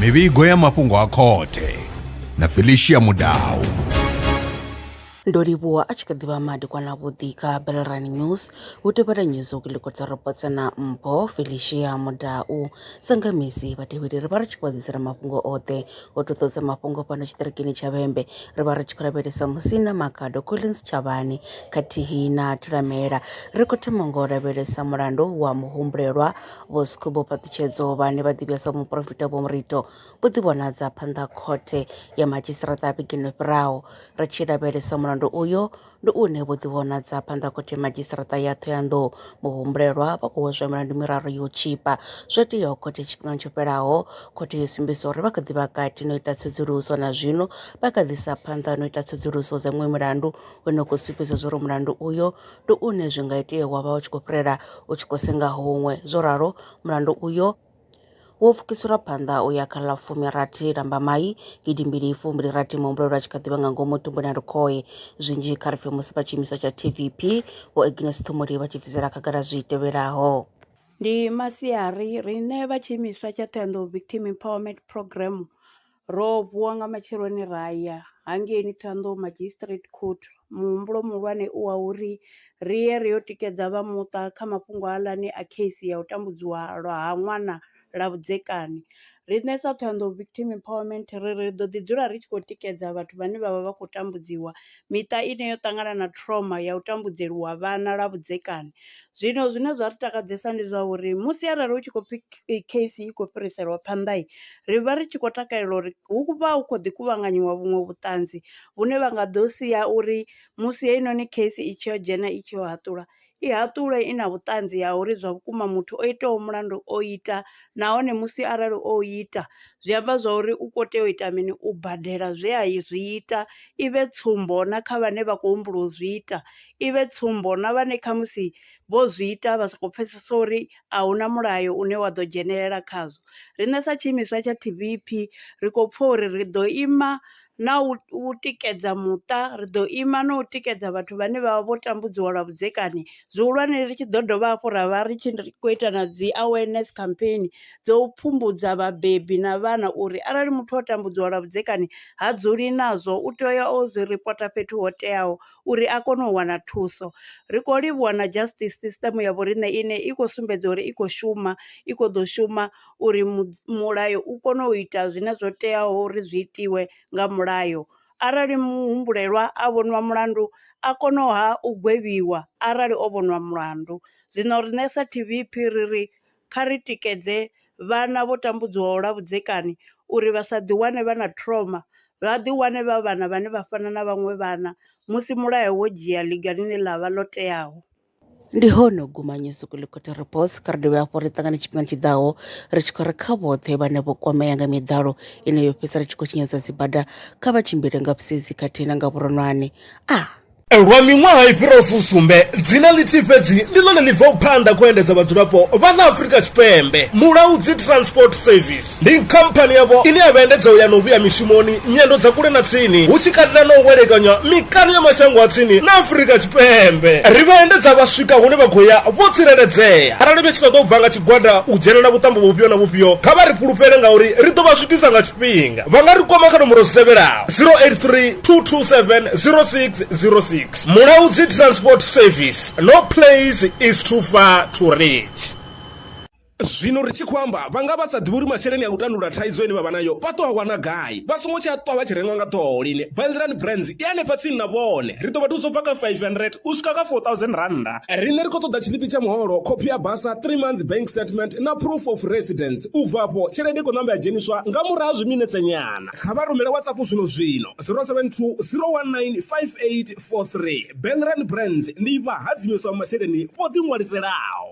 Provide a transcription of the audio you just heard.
mivhigo ya mafhungo a khothe na Felicia Mudau. Ndolivhuwa a tshi kha ḓivha madekwana vhuḓi kha Belrani News hu tevhela news ukilikota reports na mpho Felicia Mudau sangamisi vhatevheli ri vha ri tshi khou ḓisela mafhungo oṱhe o ṱoḓodza mafhungo fhano tshiṱirikini tsha Vhembe ri vha ri tshi khou lavhelesa Musina Makado Collins Chavani khathihi na Thulamela ri khou thoma ngo lavhelesa mulandu wa muhumbulelwa Vho Skhumbo Paṱitshedzo vhane vha ḓivhiwa sa muprofita Vho Murito vho ḓivhonadza phanḓa khothe ya madzhisiṱiraṱa a vhege yo fhiraho ri tshi lavhelesa mulandu uyo ndi une vho ḓivhonadza phanḓa khothe madzhisiṱiraṱa ya Thohoyandou muhumbulelwa vha khou hweswa milandu miraru yo tshipa zwo teaho khothe tshifhingani tsho fhelaho khothe yo sumbedzisa uri vha kha ḓi vha kati no ita tsedzuluso na zwino vha kha ḓisa phanḓa no ita tsedzuluso dza muṅwe mulandu une khou sumbedza zwa uri mulandu uyo ndi une zwi nga itea wa vha u tshi khou fhirela u tshi khou senga huṅwe zwo ralo mulandu uyo wo pfukiswa phanḓa u ya kha ḽa 16 Lambamai 2026 muhumbulelwa a tshi kha ḓivha nga ngomu tumbuni ya Lukhohe zwinzhi kha ri pfhe musi vha tshiimiswa tsha TVP vho Agnes Ṱhumuli vha tshi bvisela khagala zwi tevhelaho. Ndi masiari riṋe vha tshiimiswa tsha Thohoyandou Victim Empowerment Program ro vuwa nga matsheloni raya hangeni Thohoyandou Magistrate Court muhumbulo muhulwane u wa uri ri ye ri yo tikedza vha muṱa kha mafhungo aḽani a case ya u tambudziwa lwa ha ṅwana la vhudzekani. Riṋe sa Thohoyandou Victim Empowerment ri ḓo ḓi dzula ri tshi khou tikedza vhathu vhane vha vha vha khou tambudziwa miṱa ine yo ṱangana na trauma ya u tambudzeliwa vhana lwa vhudzekani. Zwino zwine zwa ri takadzesa ndi zwa uri musi arali hu tshi khou pfhi case i khou fhiriselwa phanḓa ri vha ri tshi khou takalela uri hu vha hu khou ḓi kuvhanganyiwa vhuṅwe vhuṱanzi vhune vha nga ḓo sia uri musi heinoni case i tshi yo dzhena i tshi yo haṱula i haṱule i na vhuṱanzi ya uri zwa vhukuma muthu o itaho mulandu o ita nahone musi arali o ita zwi amba zwa uri u khou tea u ita mini u badela zwe a zwi ita i vhe tsumbo na kha vhane vha khou humbula u zwi ita i vhe tsumbo na vhane kha musi vho zwi ita vha sokou pfesesa uri a huna mulayo une wa ḓo dzhenelela khazwo. Riṋe sa tshiimiswa tsha TVP ri khou pfha uri ri ḓo ima na u tikedza muṱa ri ḓo ima na u tikedza vhathu vhane vha vha vho tambudziwa lwa vhudzekani zwihulwane ri tshi ḓo dovha hafhu ra vha ri tshi khou ita na dzi awareness campaign dzo u pfhumbudza vhabebi na vhana uri arali muthu o tambudziwa lwa vhudzekani ha dzuli nazwo u tea o zwi ripota fhethu ho teaho uri a kone u wana thuso. Ri khou livhuwa na justice system ya vhoriṋe ine i khou sumbedza uri i khou shuma i khou ḓo shuma uri mulayo u kone u ita zwine zwo teaho uri zwi itiwe nga mulayo. Arali muhumbulelwa a vhonwa mulandu a kone ha u gwevhiwa arali o vhonwa mulandu. Zwino riṋe sa TVP ri kha ri tikedze vhana vho tambudziwaho lwa vhudzekani uri vha sa ḓiwane vha na trauma vha ḓiwane vha vhana vhane vha fana na vhaṅwe vhana musi mulayo wo dzhia ḽiga ḽine ḽa vha ḽo teaho. Ndi hone gumanyiso kulikota reports kha ri dovhe hafhu ri ṱangane tshifhinga tshiḓaho ri tshi khou ri kha vhoṱhe vhane vho kwamea nga miḓalo ine yo fhedzisela tshi khou tshinyadza dzibada kha vha tshimbile nga vhusedzi khathihi na nga vhuronwane. Lwa miṅwaha i fhiraho sumbe dzina ḽithihi fhedzi ndi ḽone ḽi bvaho phanḓa khou endedza vhadzulapo vha ḽa Afrika Tshipembe. Mulaudzi Transport Service ndi khamphani yavho ine ya vha endedza u ya na u vhuya mishumoni nyendo dza kule na tsini hu tshi katela na u welekanya mikano ya mashango a tsini na Afrika Tshipembe. Ri vha endedza vha swika hune vha khou ya vho tsireledzea arali vha tshi ṱoḓa u bva nga tshigwada u dzhenelela vhuṱambo vhufhio na vhufhio kha vha ri fhulufhele ngauri ri ḓo vha swikisa nga tshifhinga. Vha nga ri kwama kha nomboro dzi tevhelaho 083 227 0606. Mulaudzi Transport Service, no place is too far to reach. Zwino ri tshi khou amba vhanga vha sa ḓivhi uri masheleni a u tandulula thaidzo ine vha vha nayo vha ṱo a wana gai vha songo tsha ṱwa vha tshi renga nga ṱhoho lini. Belrani Brands i hanefha tsini na vhone ri ḓo vha thusa u bva kha 500 u swika kha 4000 randa. Riṋe ri khou ṱoḓa tshiḽipi tsha muholo khophi ya basa 3 months bank statement na proof of residence u bvapo tshelede i khou ṋamba ya dzheniswa nga murahu ha zwiminetse nyana. Kha vha rumele WhatsApp zwino 072 019 5843. Belrani Brands ndi vha hadzimiswa masheleni vho ḓi ṅwaliselaho.